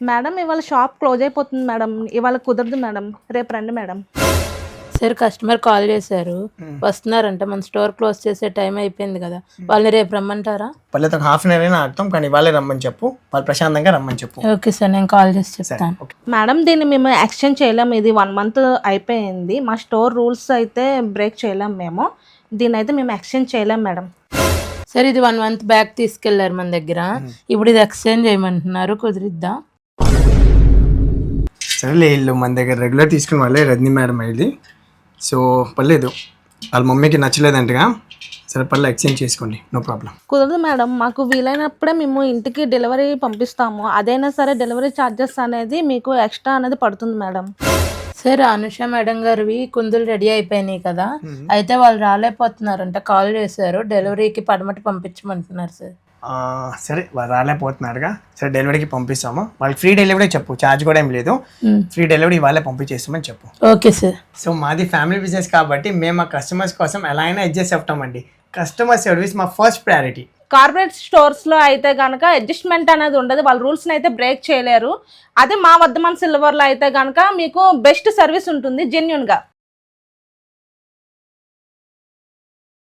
Madam ఇవాళ shop close అయిపోతుంది madam. ఇవాళ కుదరదు మేడం. రేపు రండి మేడం. సార్ కస్టమర్ కాల్ చేశారు, వస్తున్నారంట. మన స్టోర్ క్లోజ్ చేసే టైం అయిపోయింది కదా, వాళ్ళని రేపు రమ్మంటారా? వాళ్ళతో హాఫ్ అన్ అవర్ అయినా అర్థం, కానీ వాళ్ళే రమ్మని చెప్పు, వాళ్ళు ప్రశాంతంగా రమ్మని చెప్పు. ఓకే సార్, నేను కాల్ చేసి చెప్తాను. మేడం దీన్ని మేము ఎక్స్చేంజ్ చేయలేము. ఇది 1 month అయిపోయింది. మా స్టోర్ రూల్స్ అయితే బ్రేక్ చేయలేము మేము. దీన్ని అయితే మేము ఎక్స్చేంజ్ చేయలేము మేడం. సార్ ఇది 1 month బ్యాక్ తీసుకెళ్లారు మన దగ్గర, ఇప్పుడు ఇది ఎక్స్చేంజ్ చేయమంటున్నారు, కుదిరిద్దా? సరేలే, వీళ్ళు మన దగ్గర రెగ్యులర్ తీసుకుని వాళ్ళే రజనీ మేడం అయ్యింది. సో పర్లేదు, వాళ్ళ మమ్మీకి నచ్చలేదంటగా. సరే పర్లేదు, ఎక్స్చేంజ్ చేసుకోండి, నో ప్రాబ్లం. కుదరదు మేడం. మాకు వీలైనప్పుడే మేము ఇంటికి డెలివరీ పంపిస్తాము. అదైనా సరే డెలివరీ ఛార్జెస్ అనేది మీకు ఎక్స్ట్రా అనేది పడుతుంది మేడం. సార్ అనుష మేడం గారివి కుందులు రెడీ అయిపోయినాయి కదా, అయితే వాళ్ళు రాలేకపోతున్నారంట, కాల్ చేశారు, డెలివరీకి పడమటి పంపించమంటున్నారు సార్. సరే, వాళ్ళు రాలేకపోతున్నారుగా, సరే డెలివరీకి పంపిస్తాము. వాళ్ళకి ఫ్రీ డెలివరీ చెప్పు, ఛార్జ్ కూడా ఏం లేదు. ఫ్రీ డెలివరీ వాళ్ళే పంపించేస్తామని చెప్పు. Okay sir. సో మాది ఫ్యామిలీ బిజినెస్ కాబట్టి మేము మా కస్టమర్స్ కోసం ఎలా అయినా అడ్జస్ట్ అవుతామండి. కస్టమర్ సర్వీస్ మా ఫస్ట్ ప్రయారిటీ. కార్పొరేట్ స్టోర్స్లో అయితే కనుక అడ్జస్ట్మెంట్ అనేది ఉండదు. వాళ్ళ రూల్స్ని అయితే బ్రేక్ చేయలేరు. అదే మా వర్ధమాన్ సిల్వర్లో అయితే కనుక మీకు బెస్ట్ సర్వీస్ ఉంటుంది జెన్యున్గా.